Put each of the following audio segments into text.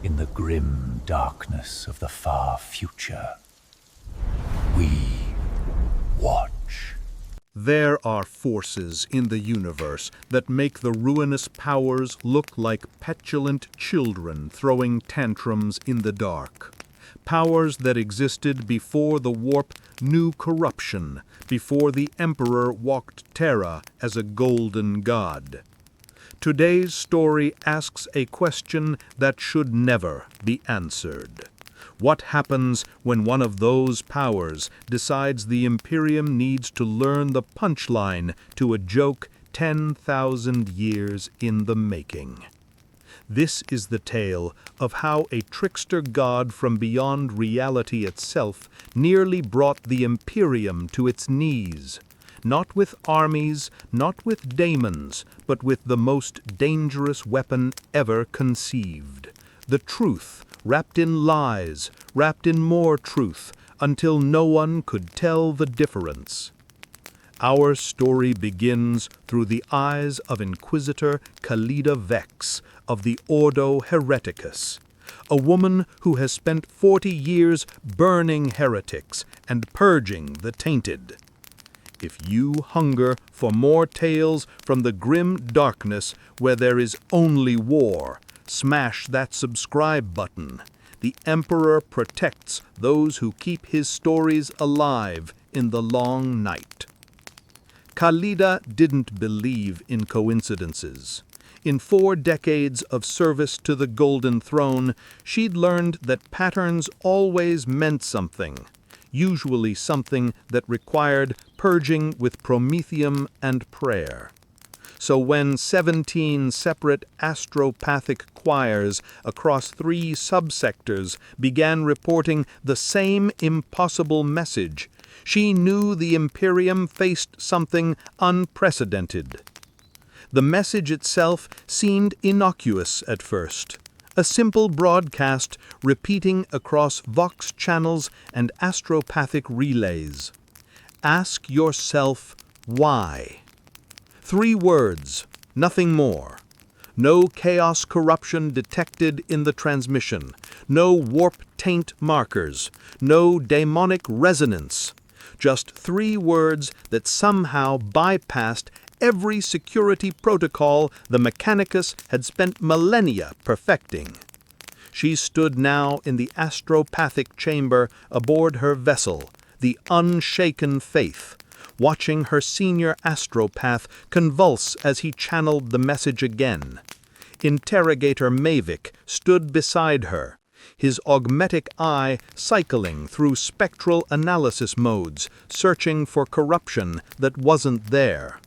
In the grim darkness of the far future, we watch. There are forces in the universe that make the ruinous powers look like petulant children throwing tantrums in the dark. Powers that existed before the warp knew corruption, before the Emperor walked Terra as a golden god. Today's story asks a question that should never be answered. What happens when one of those powers decides the Imperium needs to learn the punchline to a joke 10,000 years in the making? This is the tale of how a trickster god from beyond reality itself nearly brought the Imperium to its knees. Not with armies, not with daemons, but with the most dangerous weapon ever conceived. The truth, wrapped in lies, wrapped in more truth, until no one could tell the difference. Our story begins through the eyes of Inquisitor Khalida Vex of the Ordo Hereticus, a woman who has spent 40 years burning heretics and purging the tainted. If you hunger for more tales from the grim darkness where there is only war, smash that subscribe button. The Emperor protects those who keep his stories alive in the long night. Khalida didn't believe in coincidences. In 4 decades of service to the Golden Throne, she'd learned that patterns always meant something, usually something that required purging with promethium and prayer. So when 17 separate astropathic choirs across 3 subsectors began reporting the same impossible message, she knew the Imperium faced something unprecedented. The message itself seemed innocuous at first. A simple broadcast repeating across Vox channels and astropathic relays. Ask yourself why. 3 words, nothing more. No chaos corruption detected in the transmission. No warp taint markers. No demonic resonance. Just 3 words that somehow bypassed every security protocol the Mechanicus had spent millennia perfecting. She stood now in the astropathic chamber aboard her vessel, the Unshaken Faith, watching her senior astropath convulse as he channeled the message again. Interrogator Mavic stood beside her, his augmetic eye cycling through spectral analysis modes, searching for corruption that wasn't there.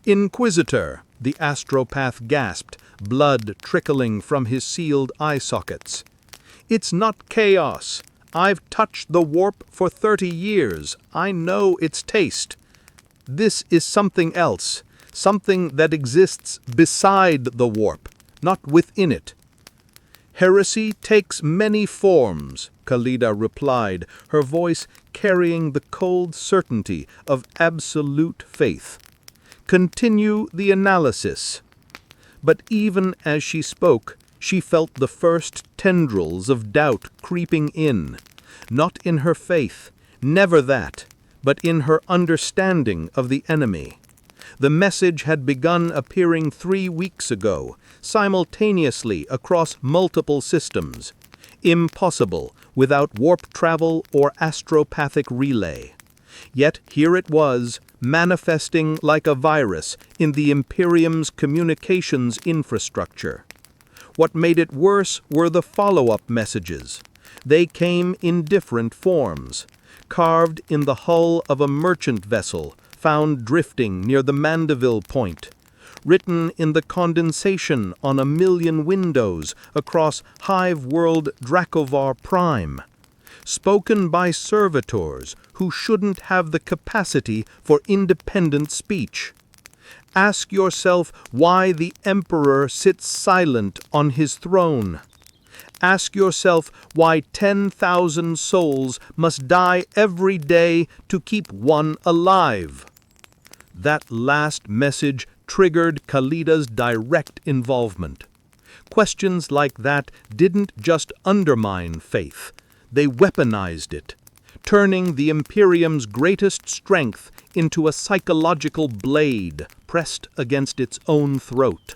Inquisitor, the astropath gasped, blood trickling from his sealed eye sockets. It's not chaos. I've touched the warp for 30 years. I know its taste. This is something else, something that exists beside the warp, not within it. Heresy takes many forms, Khalida replied, her voice carrying the cold certainty of absolute faith. Continue the analysis. But even as she spoke, she felt the first tendrils of doubt creeping in, not in her faith, never that, but in her understanding of the enemy. The message had begun appearing 3 weeks ago, simultaneously across multiple systems. Impossible without warp travel or astropathic relay. Yet here it was, manifesting like a virus in the Imperium's communications infrastructure. What made it worse were the follow-up messages. They came in different forms, carved in the hull of a merchant vessel found drifting near the Mandeville Point, written in the condensation on 1,000,000 windows across Hive World Dracovar Prime, spoken by servitors who shouldn't have the capacity for independent speech. Ask yourself why the Emperor sits silent on his throne. Ask yourself why 10,000 souls must die every day to keep one alive. That last message triggered Khalida's direct involvement. Questions like that didn't just undermine faith, they weaponized it, turning the Imperium's greatest strength into a psychological blade pressed against its own throat.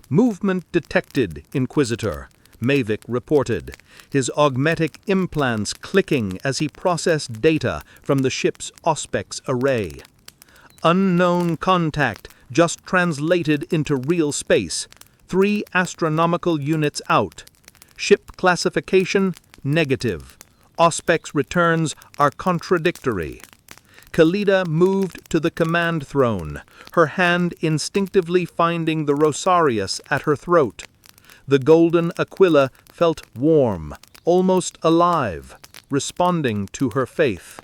"Movement detected, Inquisitor," Mavic reported, his augmetic implants clicking as he processed data from the ship's Auspex array. "Unknown contact just translated into real space, 3 astronomical units out. Ship classification, negative. Auspex returns are contradictory." Khalida moved to the command throne, her hand instinctively finding the Rosarius at her throat. The golden Aquila felt warm, almost alive, responding to her faith.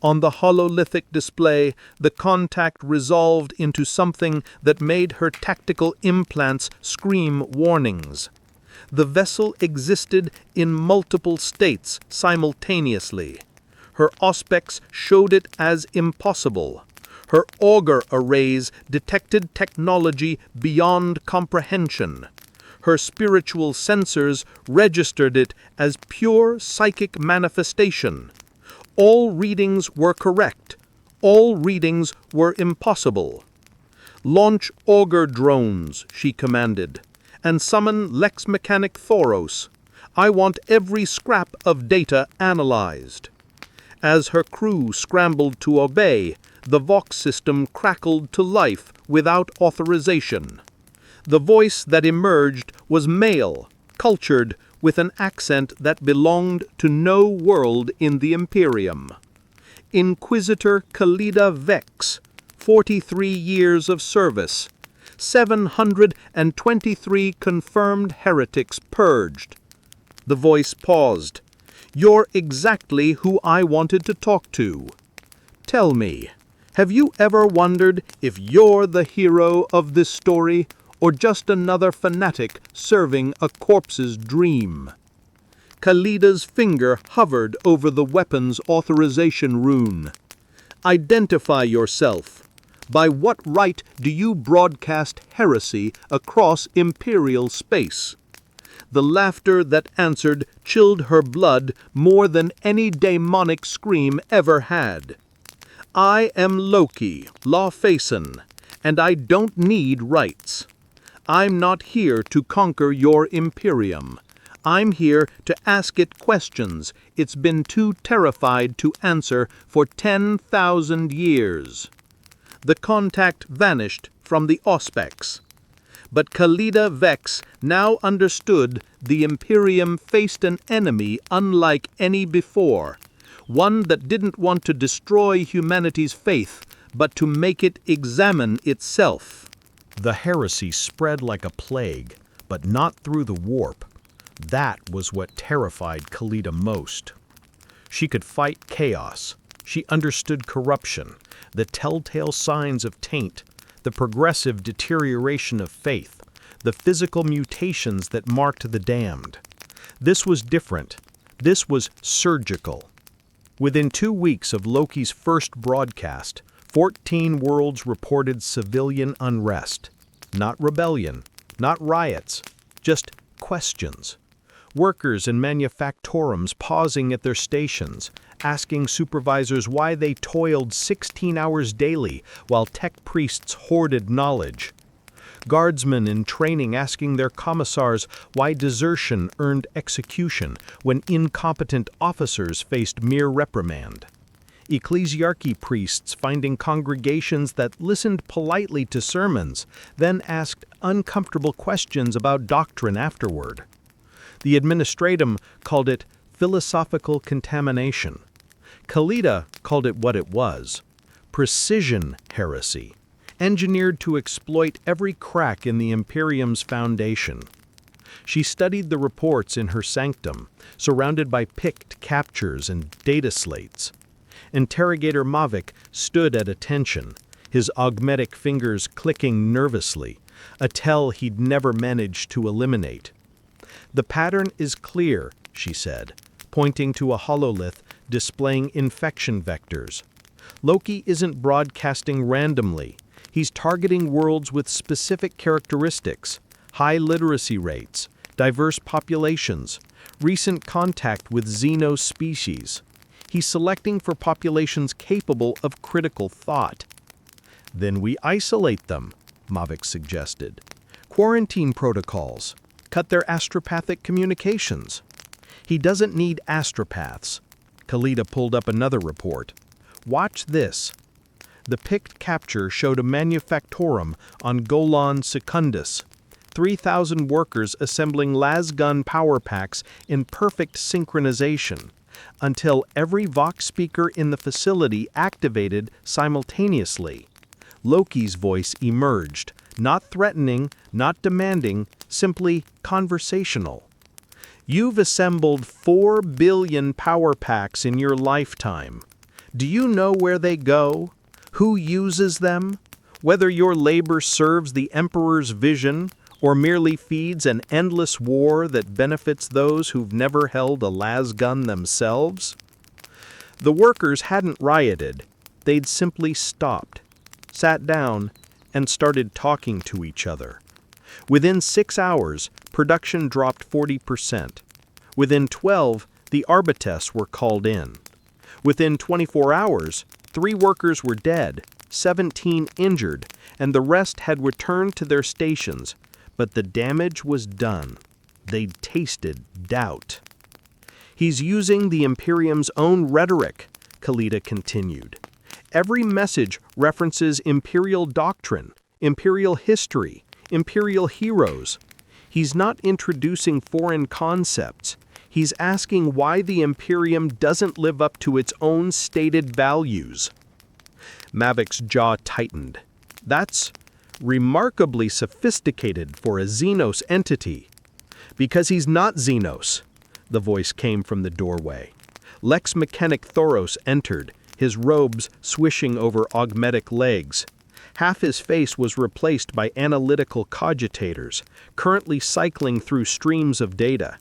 On the hololithic display, the contact resolved into something that made her tactical implants scream warnings. The vessel existed in multiple states simultaneously. Her Auspex showed it as impossible. Her auger arrays detected technology beyond comprehension. Her spiritual sensors registered it as pure psychic manifestation. All readings were correct. All readings were impossible. "Launch auger drones," she commanded, "and summon Lex Mechanic Thoros. I want every scrap of data analyzed." As her crew scrambled to obey, the Vox system crackled to life without authorization. The voice that emerged was male, cultured, with an accent that belonged to no world in the Imperium. Inquisitor Khalida Vex, 43 years of service, 723 confirmed heretics purged. The voice paused. "You're exactly who I wanted to talk to. Tell me, have you ever wondered if you're the hero of this story, or just another fanatic serving a corpse's dream?" Khalida's finger hovered over the weapon's authorization rune. "Identify yourself. By what right do you broadcast heresy across Imperial space?" The laughter that answered chilled her blood more than any demonic scream ever had. "I am Loki, Lawfason, and I don't need rights. I'm not here to conquer your Imperium. I'm here to ask it questions it's been too terrified to answer for 10,000 years." The contact vanished from the Auspex. But Khalida Vex now understood the Imperium faced an enemy unlike any before, one that didn't want to destroy humanity's faith, but to make it examine itself. The heresy spread like a plague, but not through the warp. That was what terrified Khalida most. She could fight chaos. She understood corruption, the telltale signs of taint, the progressive deterioration of faith, the physical mutations that marked the damned. This was different. This was surgical. Within 2 weeks of Loki's first broadcast, 14 worlds reported civilian unrest. Not rebellion, not riots, just questions. Workers in manufactorums pausing at their stations, asking supervisors why they toiled 16 hours daily while tech priests hoarded knowledge. Guardsmen in training asking their commissars why desertion earned execution when incompetent officers faced mere reprimand. Ecclesiarchy priests finding congregations that listened politely to sermons, then asked uncomfortable questions about doctrine afterward. The administratum called it philosophical contamination. Khalida called it what it was: precision heresy, engineered to exploit every crack in the Imperium's foundation. She studied the reports in her sanctum, surrounded by picked captures and data slates. Interrogator Mavic stood at attention, his augmetic fingers clicking nervously, a tell he'd never managed to eliminate. "The pattern is clear," she said, pointing to a hololith displaying infection vectors. "Loki isn't broadcasting randomly. He's targeting worlds with specific characteristics, high literacy rates, diverse populations, recent contact with Xenos species. He's selecting for populations capable of critical thought. Then we isolate them, Mavic suggested. Quarantine protocols. Cut their astropathic communications. He doesn't need astropaths. Khalida pulled up another report. Watch this. The picked capture showed a manufactorum on Golan Secundus. 3,000 workers assembling lasgun power packs in perfect synchronization, until every Vox speaker in the facility activated simultaneously. Loki's voice emerged, not threatening, not demanding, simply conversational. You've assembled 4 billion power packs in your lifetime. Do you know where they go? Who uses them? Whether your labor serves the Emperor's vision or merely feeds an endless war that benefits those who've never held a lasgun themselves? The workers hadn't rioted. They'd simply stopped, sat down, and started talking to each other. Within 6 hours, production dropped 40%. Within 12, the arbites were called in. Within 24 hours, 3 workers were dead, 17 injured, and the rest had returned to their stations, but the damage was done. They'd tasted doubt. He's using the Imperium's own rhetoric, Khalida continued. Every message references Imperial doctrine, Imperial history, Imperial heroes. He's not introducing foreign concepts. He's asking why the Imperium doesn't live up to its own stated values. Mavic's jaw tightened. That's remarkably sophisticated for a Xenos entity. Because he's not Xenos, the voice came from the doorway. Lex Mechanic Thoros entered, his robes swishing over augmetic legs. Half his face was replaced by analytical cogitators, currently cycling through streams of data.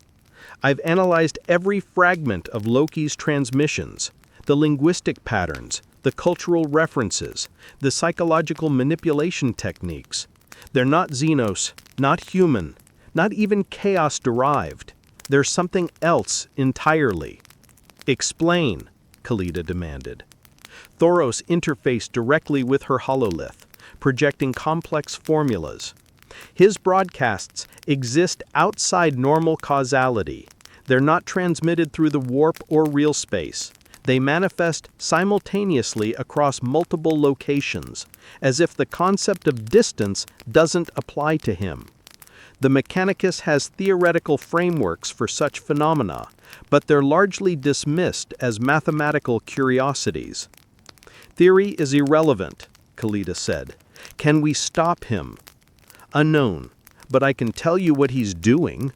I've analyzed every fragment of Loki's transmissions, the linguistic patterns, the cultural references, the psychological manipulation techniques. They're not Xenos, not human, not even chaos-derived. They're something else entirely. Explain, Khalida demanded. Thoros interfaced directly with her hololith, projecting complex formulas. His broadcasts exist outside normal causality. They're not transmitted through the warp or real space. They manifest simultaneously across multiple locations, as if the concept of distance doesn't apply to him. The Mechanicus has theoretical frameworks for such phenomena, but they're largely dismissed as mathematical curiosities. Theory is irrelevant, Khalida said. Can we stop him? Unknown, but I can tell you what he's doing.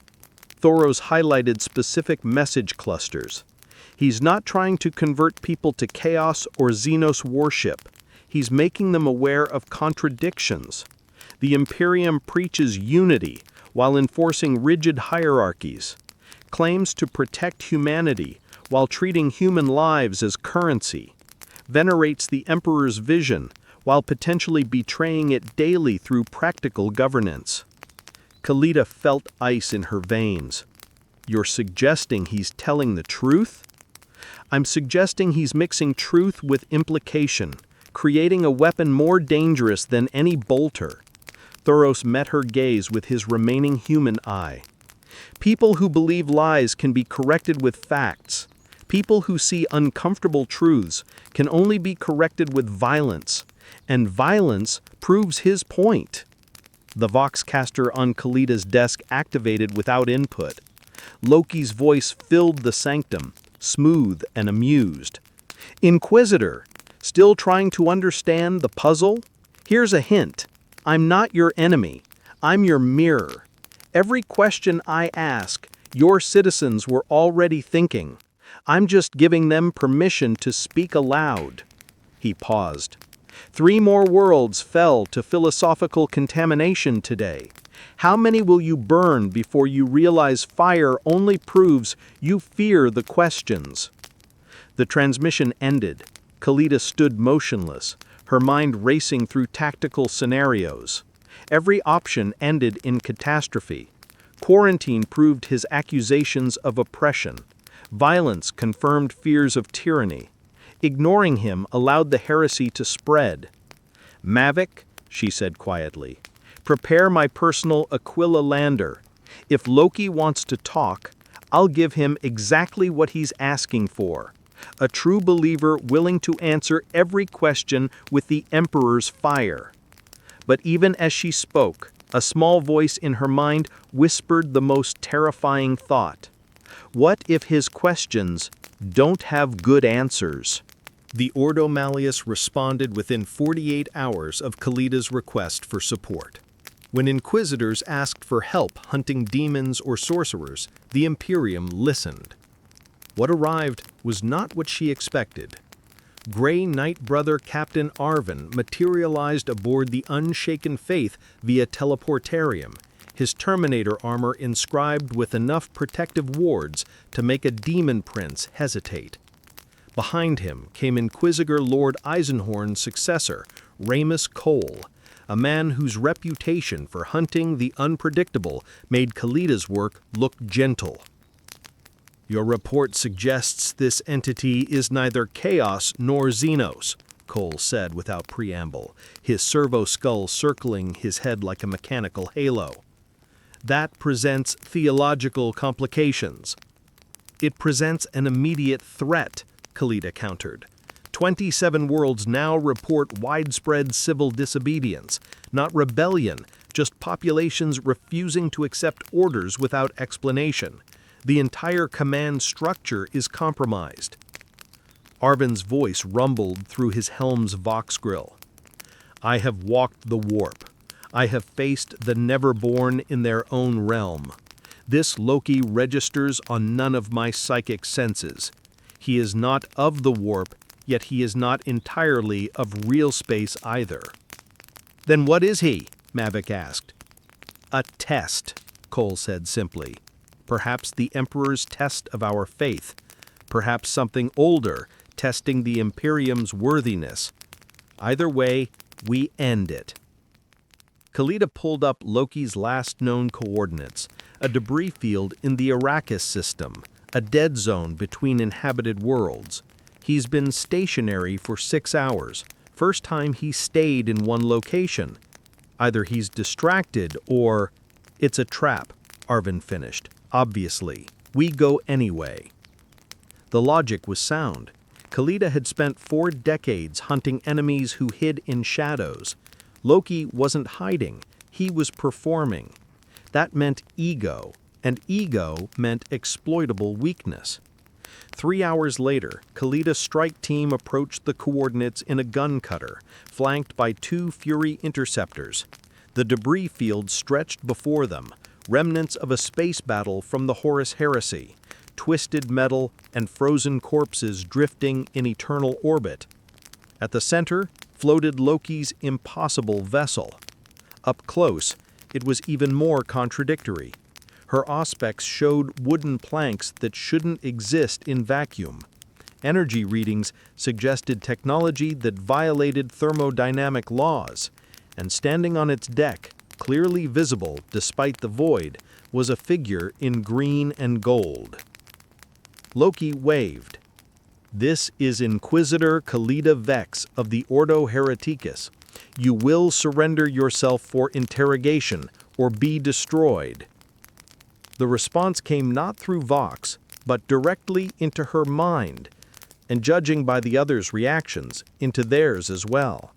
Thoros highlighted specific message clusters. He's not trying to convert people to chaos or Xenos worship. He's making them aware of contradictions. The Imperium preaches unity while enforcing rigid hierarchies, claims to protect humanity while treating human lives as currency, venerates the Emperor's vision while potentially betraying it daily through practical governance. Khalida felt ice in her veins. You're suggesting he's telling the truth? I'm suggesting he's mixing truth with implication, creating a weapon more dangerous than any bolter. Thoros met her gaze with his remaining human eye. People who believe lies can be corrected with facts. People who see uncomfortable truths can only be corrected with violence, and violence proves his point. The Voxcaster on Khalida's desk activated without input. Loki's voice filled the sanctum, smooth and amused. Inquisitor, still trying to understand the puzzle? Here's a hint. I'm not your enemy. I'm your mirror. Every question I ask, your citizens were already thinking. I'm just giving them permission to speak aloud. He paused. 3 more worlds fell to philosophical contamination today. How many will you burn before you realize fire only proves you fear the questions? The transmission ended. Khalida stood motionless, her mind racing through tactical scenarios. Every option ended in catastrophe. Quarantine proved his accusations of oppression. Violence confirmed fears of tyranny. Ignoring him allowed the heresy to spread. "Mavic," she said quietly, "prepare my personal Aquila Lander. If Loki wants to talk, I'll give him exactly what he's asking for. A true believer willing to answer every question with the Emperor's fire." But even as she spoke, a small voice in her mind whispered the most terrifying thought. What if his questions don't have good answers? The Ordo Malleus responded within 48 hours of Kalida's request for support. When Inquisitors asked for help hunting demons or sorcerers, the Imperium listened. What arrived was not what she expected. Grey Knight brother Captain Arvin materialized aboard the Unshaken Faith via teleportarium, his Terminator armor inscribed with enough protective wards to make a demon prince hesitate. Behind him came Inquisitor Lord Eisenhorn's successor, Ramus Cole, a man whose reputation for hunting the unpredictable made Kalida's work look gentle. "Your report suggests this entity is neither Chaos nor Xenos," Cole said without preamble, his servo skull circling his head like a mechanical halo. "That presents theological complications." "It presents an immediate threat," Kalida countered. 27 worlds now report widespread civil disobedience, not rebellion, just populations refusing to accept orders without explanation. The entire command structure is compromised. Arvin's voice rumbled through his helm's vox grill. "I have walked the warp. I have faced the Neverborn in their own realm. This Loki registers on none of my psychic senses. He is not of the warp, yet he is not entirely of real space either." "Then what is he?" Mavic asked. "A test," Cole said simply. "Perhaps the Emperor's test of our faith. Perhaps something older, testing the Imperium's worthiness. Either way, we end it." Kalida pulled up Loki's last known coordinates, a debris field in the Arrakis system, a dead zone between inhabited worlds. He's been stationary for 6 hours, first time he stayed in one location. Either he's distracted or... "It's a trap," Arvin finished. "Obviously. We go anyway." The logic was sound. Kalida had spent 4 decades hunting enemies who hid in shadows. Loki wasn't hiding, he was performing. That meant ego, and ego meant exploitable weakness. 3 hours later, Kalida's strike team approached the coordinates in a gun cutter, flanked by 2 Fury interceptors. The debris field stretched before them, remnants of a space battle from the Horus Heresy, twisted metal and frozen corpses drifting in eternal orbit. At the center floated Loki's impossible vessel. Up close, it was even more contradictory. Her aspects showed wooden planks that shouldn't exist in vacuum. Energy readings suggested technology that violated thermodynamic laws, and standing on its deck, clearly visible despite the void, was a figure in green and gold. Loki waved. "This is Inquisitor Kalida Vex of the Ordo Hereticus. You will surrender yourself for interrogation or be destroyed." The response came not through Vox, but directly into her mind, and judging by the others' reactions, into theirs as well.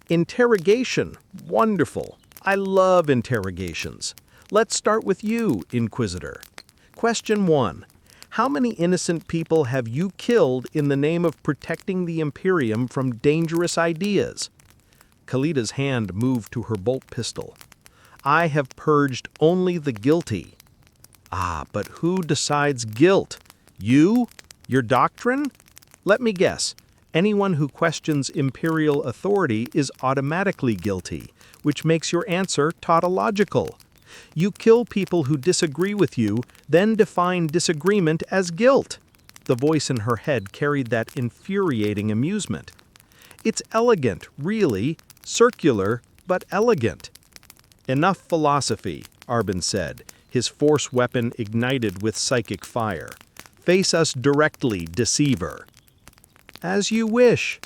"Interrogation, wonderful. I love interrogations. Let's start with you, Inquisitor. Question 1. How many innocent people have you killed in the name of protecting the Imperium from dangerous ideas?" Kalida's hand moved to her bolt pistol. "I have purged only the guilty." "Ah, but who decides guilt? You? Your doctrine? Let me guess. Anyone who questions imperial authority is automatically guilty, which makes your answer tautological. You kill people who disagree with you, then define disagreement as guilt." The voice in her head carried that infuriating amusement. "It's elegant, really. Circular, but elegant. Enough philosophy, Arben said, his force weapon ignited with psychic fire. Face us directly, deceiver. As you wish.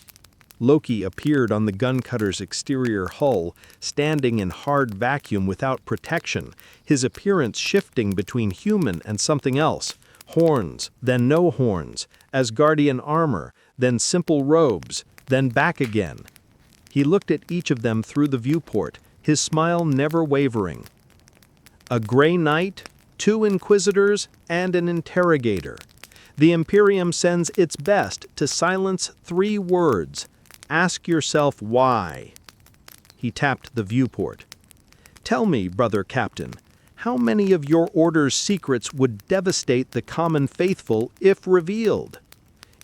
Loki appeared on the gun-cutter's exterior hull, standing in hard vacuum without protection, his appearance shifting between human and something else. Horns, then no horns, Asgardian armor, then simple robes, then back again. He looked at each of them through the viewport, his smile never wavering. A gray knight, 2 inquisitors, and an interrogator. The Imperium sends its best to silence 3 words. Ask yourself why. He tapped the viewport. Tell me, brother captain, how many of your order's secrets would devastate the common faithful if revealed?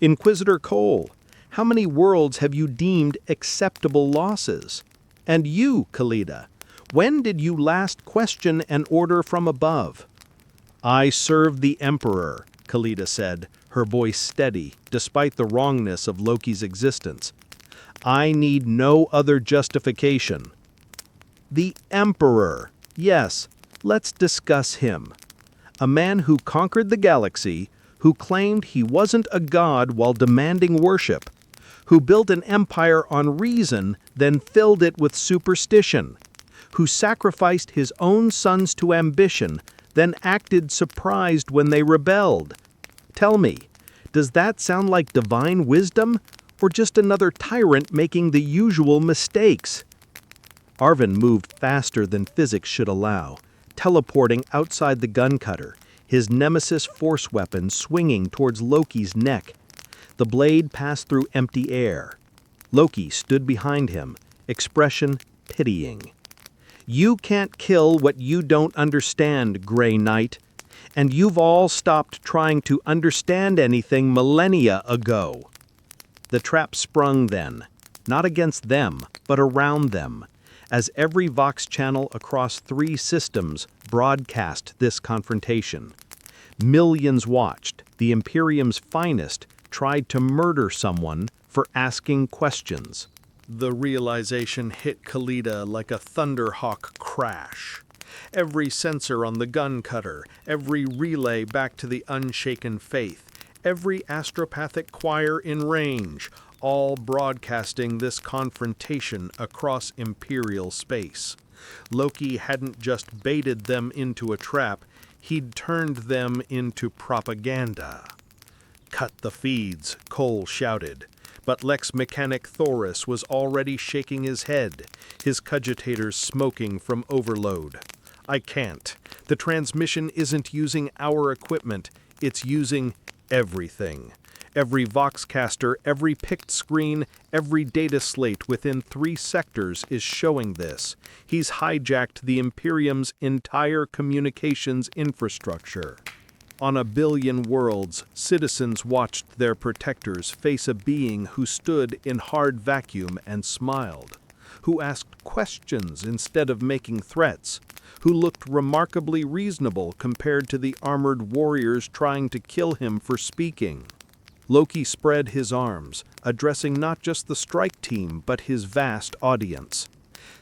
Inquisitor Cole, how many worlds have you deemed acceptable losses? And you, Khalida, when did you last question an order from above? I serve the Emperor, Khalida said, her voice steady, despite the wrongness of Loki's existence. I need no other justification. The Emperor. Yes, let's discuss him. A man who conquered the galaxy, who claimed he wasn't a god while demanding worship, who built an empire on reason, then filled it with superstition, who sacrificed his own sons to ambition, then acted surprised when they rebelled. Tell me, does that sound like divine wisdom, or just another tyrant making the usual mistakes? Arven moved faster than physics should allow, teleporting outside the gun cutter, his nemesis force weapon swinging towards Loki's neck. The blade passed through empty air. Loki stood behind him, expression pitying. You can't kill what you don't understand, Grey Knight. And you've all stopped trying to understand anything millennia ago. The trap sprung then, not against them, but around them, as every Vox channel across 3 systems broadcast this confrontation. Millions watched. The Imperium's finest tried to murder someone for asking questions. The realization hit Khalida like a thunderhawk crash. Every sensor on the gun cutter, every relay back to the unshaken faith, every astropathic choir in range, all broadcasting this confrontation across Imperial space. Loki hadn't just baited them into a trap, he'd turned them into propaganda. Cut the feeds, Cole shouted. But Lex Mechanic Thoris was already shaking his head, his cogitators smoking from overload. I can't. The transmission isn't using our equipment, it's using everything. Every Voxcaster, every picked screen, every data slate within 3 sectors is showing this. He's hijacked the Imperium's entire communications infrastructure. On a billion worlds, citizens watched their protectors face a being who stood in hard vacuum and smiled, who asked questions instead of making threats, who looked remarkably reasonable compared to the armored warriors trying to kill him for speaking. Loki spread his arms, addressing not just the strike team but his vast audience.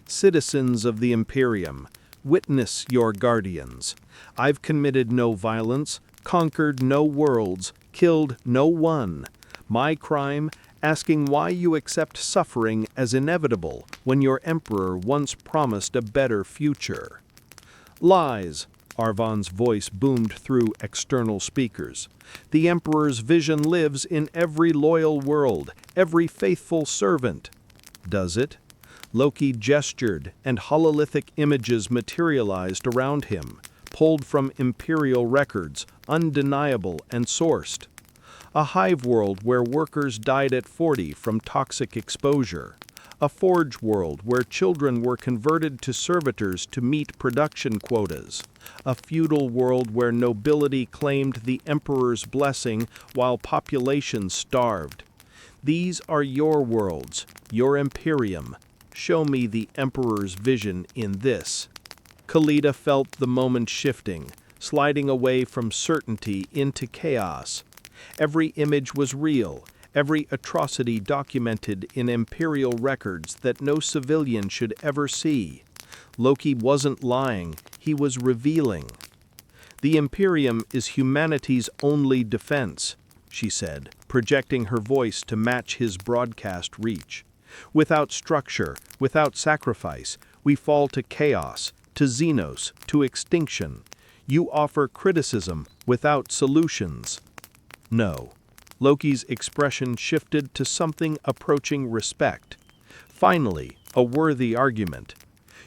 Citizens of the Imperium, witness your guardians. I've committed no violence, conquered no worlds, killed no one. My crime, asking why you accept suffering as inevitable when your emperor once promised a better future. Lies, Arvon's voice boomed through external speakers. The Emperor's vision lives in every loyal world, every faithful servant. Does it? Loki gestured, and hololithic images materialized around him, pulled from Imperial records, undeniable and sourced. A hive world where workers died at 40 from toxic exposure. A forge world where children were converted to servitors to meet production quotas. A feudal world where nobility claimed the emperor's blessing while population starved. These are your worlds, your Imperium. Show me the emperor's vision in this. Khalida felt the moment shifting, sliding away from certainty into chaos. Every image was real, every atrocity documented in Imperial records that no civilian should ever see. Loki wasn't lying, he was revealing. "The Imperium is humanity's only defense," she said, projecting her voice to match his broadcast reach. "Without structure, without sacrifice, we fall to chaos, to xenos, to extinction. You offer criticism without solutions." "No." Loki's expression shifted to something approaching respect. "Finally, a worthy argument.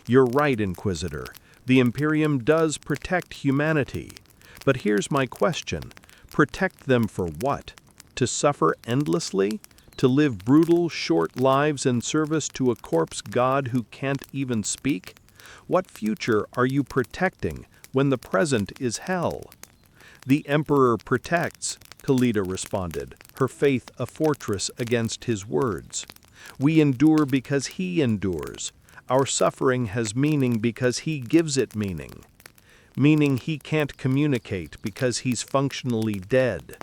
You're right, Inquisitor. The Imperium does protect humanity. But here's my question. Protect them for what? To suffer endlessly? To live brutal, short lives in service to a corpse god who can't even speak? What future are you protecting when the present is hell?" "The Emperor protects," Khalida responded, her faith a fortress against his words. "We endure because he endures. Our suffering has meaning because he gives it meaning. Meaning he can't communicate because he's functionally dead."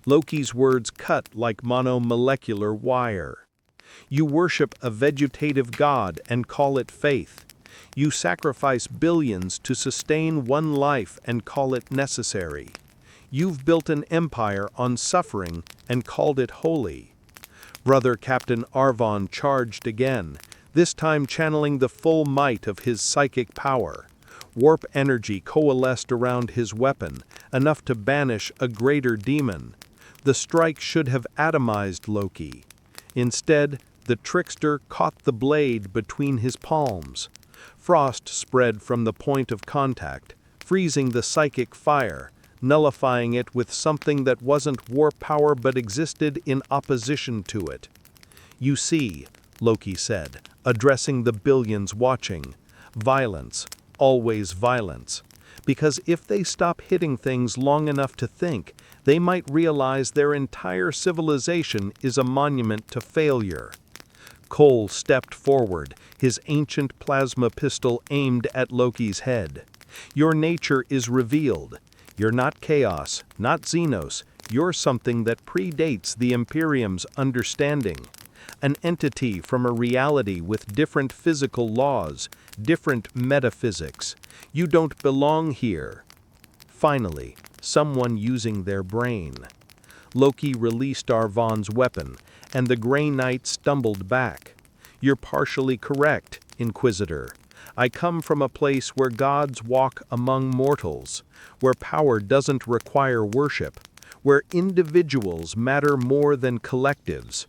Loki's words cut like monomolecular wire. "You worship a vegetative god and call it faith. You sacrifice billions to sustain one life and call it necessary. You've built an empire on suffering and called it holy." Brother Captain Arvon charged again, this time channeling the full might of his psychic power. Warp energy coalesced around his weapon, enough to banish a greater demon. The strike should have atomized Loki. Instead, the trickster caught the blade between his palms. Frost spread from the point of contact, freezing the psychic fire, nullifying it with something that wasn't warp power but existed in opposition to it. "You see," Loki said, addressing the billions watching, "violence, always violence. Because if they stop hitting things long enough to think, they might realize their entire civilization is a monument to failure." Cole stepped forward, his ancient plasma pistol aimed at Loki's head. "Your nature is revealed. You're not chaos, not Xenos. You're something that predates the Imperium's understanding. An entity from a reality with different physical laws, different metaphysics. You don't belong here." Finally, someone using their brain. Loki released Arvon's weapon, and the Grey Knight stumbled back. "You're partially correct, Inquisitor. I come from a place where gods walk among mortals, where power doesn't require worship, where individuals matter more than collectives.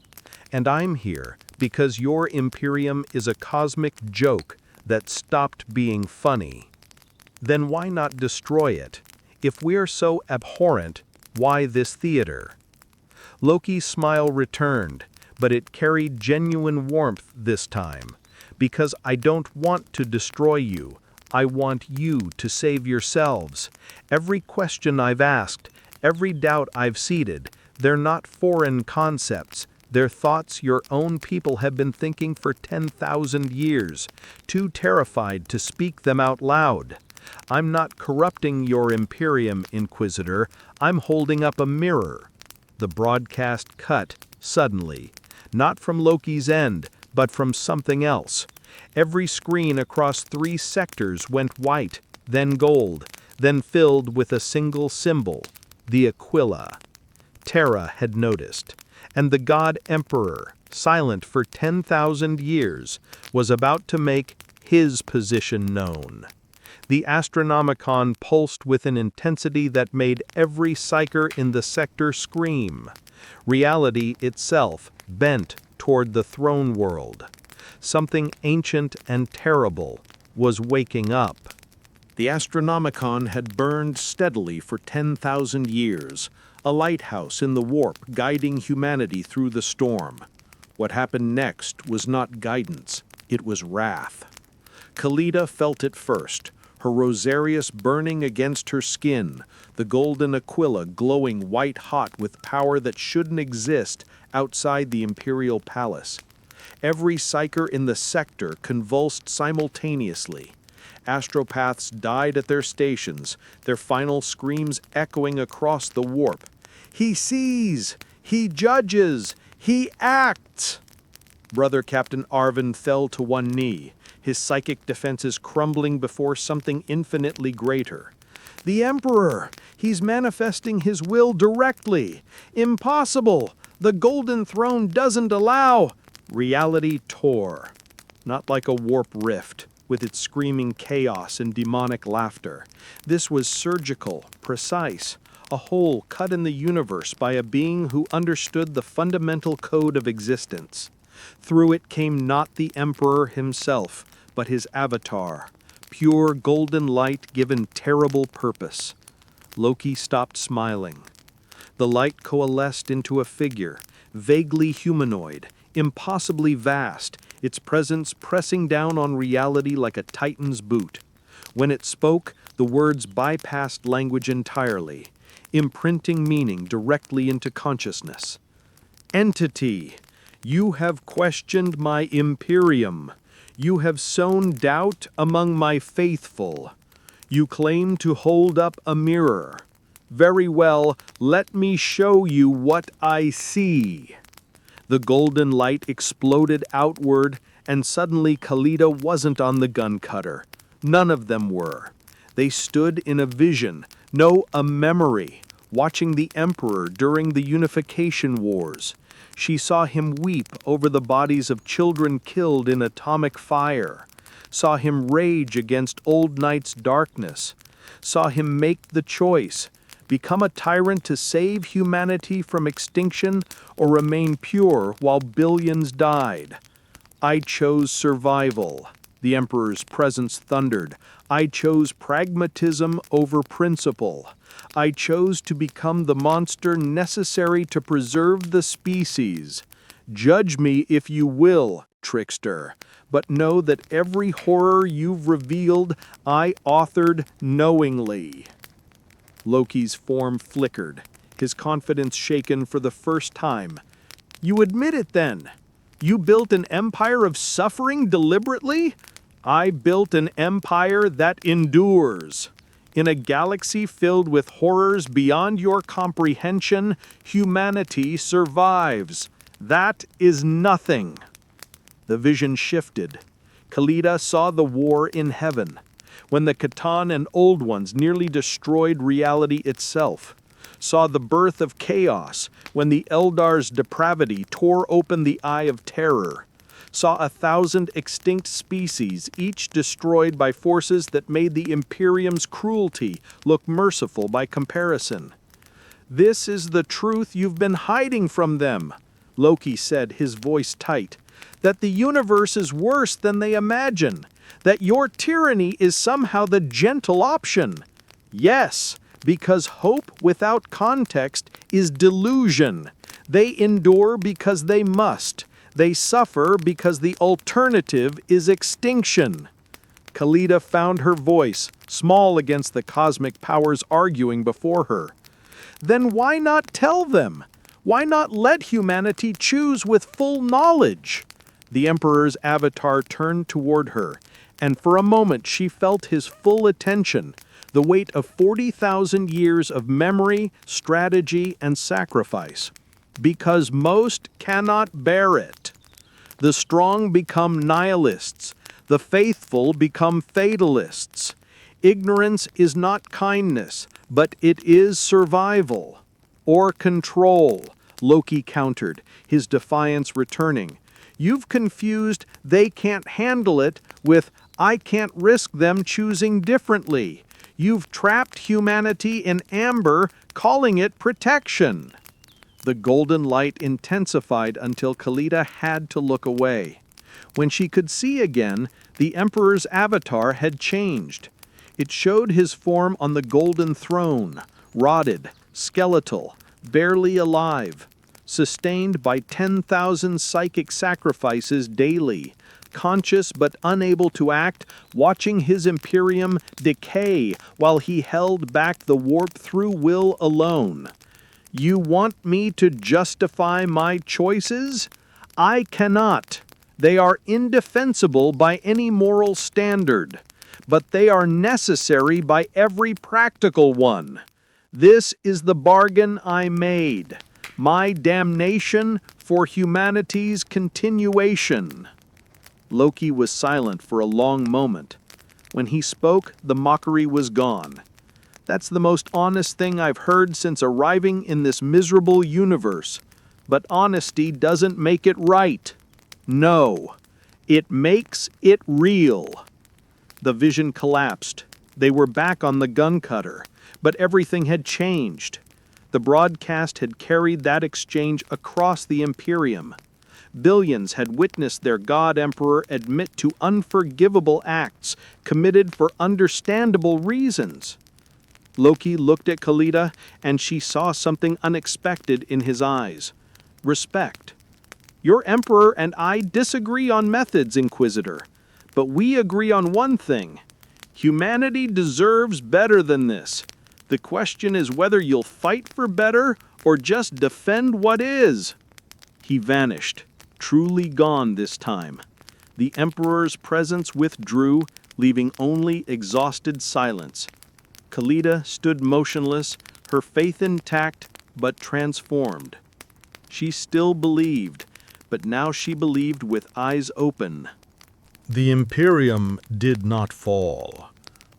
And I'm here because your Imperium is a cosmic joke that stopped being funny. Then why not destroy it? If we're so abhorrent, why this theater?" Loki's smile returned, but it carried genuine warmth this time. "Because I don't want to destroy you. I want you to save yourselves. Every question I've asked, every doubt I've seeded, they're not foreign concepts. They're thoughts your own people have been thinking for 10,000 years, too terrified to speak them out loud. I'm not corrupting your Imperium, Inquisitor. I'm holding up a mirror." The broadcast cut, suddenly. Not from Loki's end, but from something else. Every screen across 3 sectors went white, then gold, then filled with a single symbol, the Aquila. Terra had noticed, and the god Emperor, silent for 10,000 years, was about to make his position known. The Astronomicon pulsed with an intensity that made every psyker in the sector scream. Reality itself bent toward the throne world. Something ancient and terrible was waking up. The Astronomicon had burned steadily for 10,000 years, a lighthouse in the warp guiding humanity through the storm. What happened next was not guidance, it was wrath. Khalida felt it first, her rosarius burning against her skin, the golden Aquila glowing white-hot with power that shouldn't exist outside the Imperial Palace. Every psyker in the sector convulsed simultaneously. Astropaths died at their stations, their final screams echoing across the warp. "He sees! He judges! He acts!" Brother Captain Arvin fell to one knee, his psychic defenses crumbling before something infinitely greater. The Emperor! He's manifesting his will directly! Impossible! The Golden Throne doesn't allow! Reality tore. Not like a warp rift, with its screaming chaos and demonic laughter. This was surgical, precise, a hole cut in the universe by a being who understood the fundamental code of existence. Through it came not the Emperor himself, but his avatar, pure golden light given terrible purpose. Loki stopped smiling. The light coalesced into a figure, vaguely humanoid, impossibly vast, its presence pressing down on reality like a titan's boot. When it spoke, the words bypassed language entirely, imprinting meaning directly into consciousness. Entity, you have questioned my Imperium. You have sown doubt among my faithful. You claim to hold up a mirror. Very well, let me show you what I see. The golden light exploded outward, and suddenly Khalida wasn't on the gun cutter. None of them were. They stood in a vision, no, a memory, watching the Emperor during the Unification Wars. She saw him weep over the bodies of children killed in atomic fire, saw him rage against old night's darkness, saw him make the choice, become a tyrant to save humanity from extinction or remain pure while billions died. I chose survival. The Emperor's presence thundered. I chose pragmatism over principle. I chose to become the monster necessary to preserve the species. Judge me if you will, trickster, but know that every horror you've revealed, I authored knowingly. Loki's form flickered, his confidence shaken for the first time. You admit it then? You built an empire of suffering deliberately? I built an empire that endures. In a galaxy filled with horrors beyond your comprehension, humanity survives. That is nothing. The vision shifted. Khalida saw the war in heaven, when the Catan and Old Ones nearly destroyed reality itself, saw the birth of chaos when the Eldar's depravity tore open the eye of terror, saw 1,000 extinct species, each destroyed by forces that made the Imperium's cruelty look merciful by comparison. This is the truth you've been hiding from them, Loki said, his voice tight, that the universe is worse than they imagine, that your tyranny is somehow the gentle option. Yes, because hope without context is delusion. They endure because they must. They suffer because the alternative is extinction. Khalida found her voice, small against the cosmic powers arguing before her. Then why not tell them? Why not let humanity choose with full knowledge? The Emperor's avatar turned toward her, and for a moment she felt his full attention, the weight of 40,000 years of memory, strategy, and sacrifice. Because most cannot bear it. The strong become nihilists. The faithful become fatalists. Ignorance is not kindness, but it is survival. Or control, Loki countered, his defiance returning. You've confused "they can't handle it" with "I can't risk them choosing differently." You've trapped humanity in amber, calling it protection. The golden light intensified until Khalida had to look away. When she could see again, the Emperor's avatar had changed. It showed his form on the golden throne, rotted, skeletal, barely alive, sustained by 10,000 psychic sacrifices daily, conscious but unable to act, watching his Imperium decay while he held back the warp through will alone. You want me to justify my choices? I cannot. They are indefensible by any moral standard, but they are necessary by every practical one. This is the bargain I made. My damnation for humanity's continuation. Loki was silent for a long moment. When he spoke, the mockery was gone. That's the most honest thing I've heard since arriving in this miserable universe. But honesty doesn't make it right. No, it makes it real. The vision collapsed. They were back on the gun cutter, but everything had changed. The broadcast had carried that exchange across the Imperium. Billions had witnessed their God Emperor admit to unforgivable acts committed for understandable reasons. Loki looked at Khalida, and she saw something unexpected in his eyes. Respect. Your Emperor and I disagree on methods, Inquisitor, but we agree on one thing. Humanity deserves better than this. The question is whether you'll fight for better or just defend what is. He vanished, truly gone this time. The Emperor's presence withdrew, leaving only exhausted silence. Khalida stood motionless, her faith intact but transformed. She still believed, but now she believed with eyes open. The Imperium did not fall.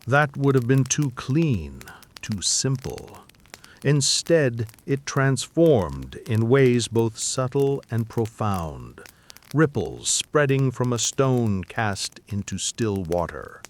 That would have been too clean, too simple. Instead, it transformed in ways both subtle and profound, ripples spreading from a stone cast into still water.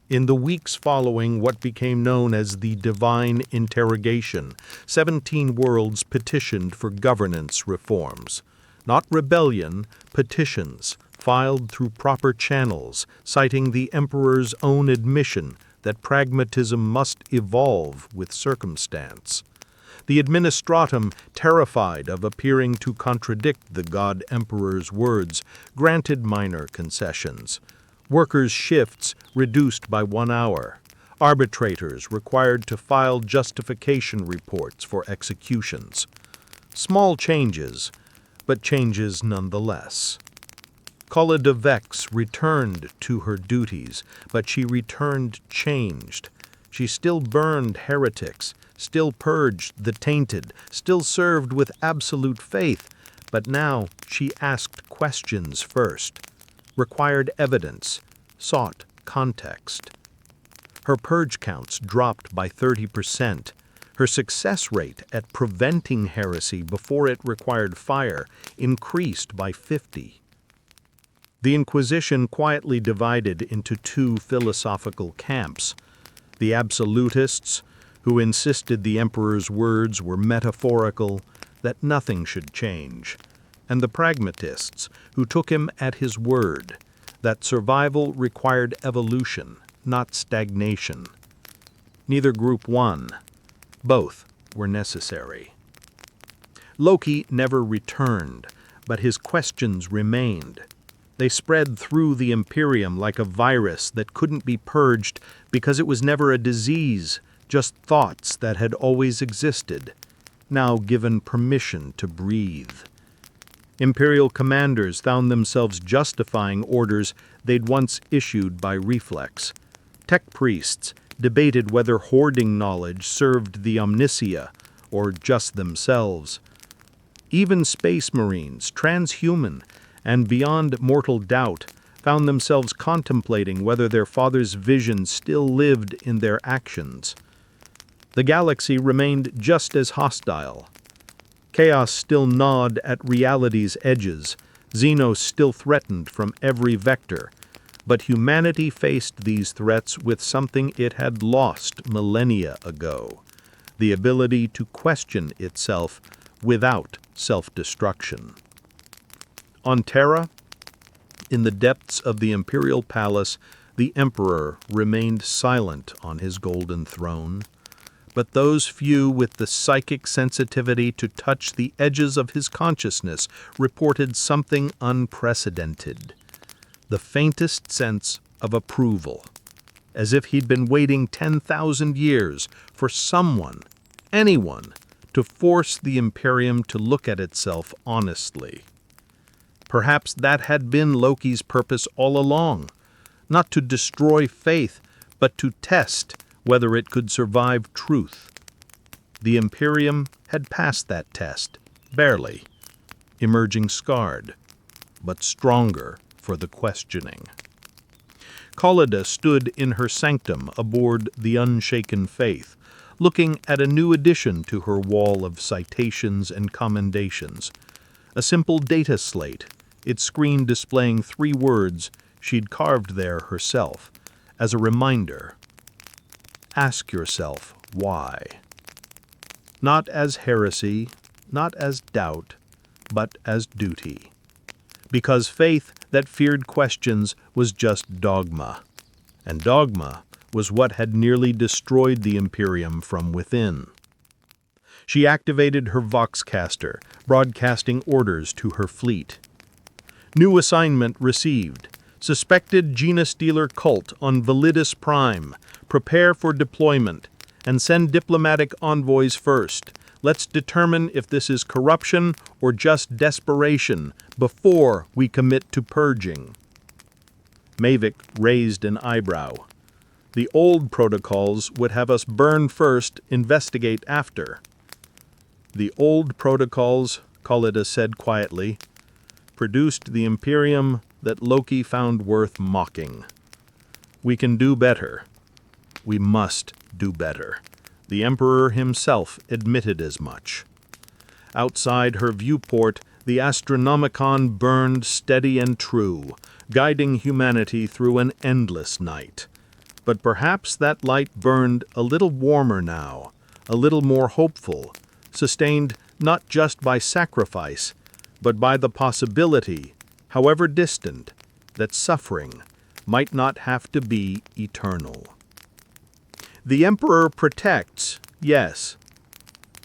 In the weeks following what became known as the Divine Interrogation, 17 worlds petitioned for governance reforms. Not rebellion, petitions, filed through proper channels, citing the Emperor's own admission that pragmatism must evolve with circumstance. The administratum, terrified of appearing to contradict the God Emperor's words, granted minor concessions. Workers' shifts reduced by 1 hour. Arbitrators required to file justification reports for executions. Small changes, but changes nonetheless. Khalida Vex returned to her duties, but she returned changed. She still burned heretics, still purged the tainted, still served with absolute faith, but now she asked questions first, required evidence, sought context. Her purge counts dropped by 30%. Her success rate at preventing heresy before it required fire increased by 50%. The Inquisition quietly divided into 2 philosophical camps: the absolutists, who insisted the Emperor's words were metaphorical, that nothing should change, and the pragmatists, who took him at his word, that survival required evolution, not stagnation. Neither group won. Both were necessary. Loki never returned, but his questions remained. They spread through the Imperium like a virus that couldn't be purged because it was never a disease, just thoughts that had always existed, now given permission to breathe. Imperial commanders found themselves justifying orders they'd once issued by reflex. Tech priests debated whether hoarding knowledge served the omniscia or just themselves. Even space marines, transhuman and beyond mortal doubt, found themselves contemplating whether their father's vision still lived in their actions. The galaxy remained just as hostile. Chaos still gnawed at reality's edges, Xenos still threatened from every vector, but humanity faced these threats with something it had lost millennia ago: the ability to question itself without self-destruction. On Terra, in the depths of the Imperial Palace, the Emperor remained silent on his golden throne. But those few with the psychic sensitivity to touch the edges of his consciousness reported something unprecedented: the faintest sense of approval, as if he'd been waiting 10,000 years for someone, anyone, to force the Imperium to look at itself honestly. Perhaps that had been Loki's purpose all along, not to destroy faith, but to test whether it could survive truth. The Imperium had passed that test, barely, emerging scarred, but stronger for the questioning. Khalida stood in her sanctum aboard the Unshaken Faith, looking at a new addition to her wall of citations and commendations. A simple data slate, its screen displaying 3 words she'd carved there herself, as a reminder. Ask yourself why. Not as heresy, not as doubt, but as duty. Because faith that feared questions was just dogma, and dogma was what had nearly destroyed the Imperium from within. She activated her Voxcaster, broadcasting orders to her fleet. New assignment received. Suspected Gina Stealer cult on Validus Prime. Prepare for deployment, and send diplomatic envoys first. Let's determine if this is corruption or just desperation before we commit to purging. Mavic raised an eyebrow. The old protocols would have us burn first, investigate after. The old protocols, Khalida said quietly, produced the Imperium that Loki found worth mocking. We can do better. We must do better. The Emperor himself admitted as much. Outside her viewport, the Astronomicon burned steady and true, guiding humanity through an endless night. But perhaps that light burned a little warmer now, a little more hopeful, sustained not just by sacrifice, but by the possibility, however distant, that suffering might not have to be eternal. The Emperor protects, yes,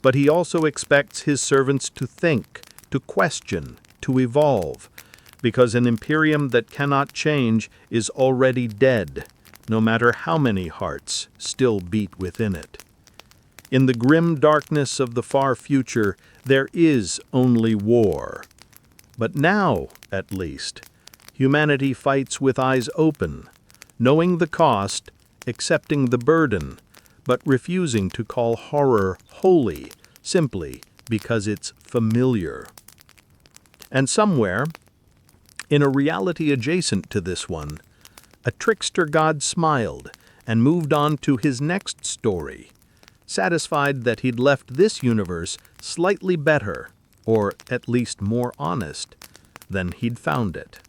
but he also expects his servants to think, to question, to evolve, because an Imperium that cannot change is already dead, no matter how many hearts still beat within it. In the grim darkness of the far future, there is only war. But now, at least, humanity fights with eyes open, knowing the cost, accepting the burden, but refusing to call horror holy simply because it's familiar. And somewhere, in a reality adjacent to this one, a trickster god smiled and moved on to his next story, satisfied that he'd left this universe slightly better, or at least more honest, than he'd found it.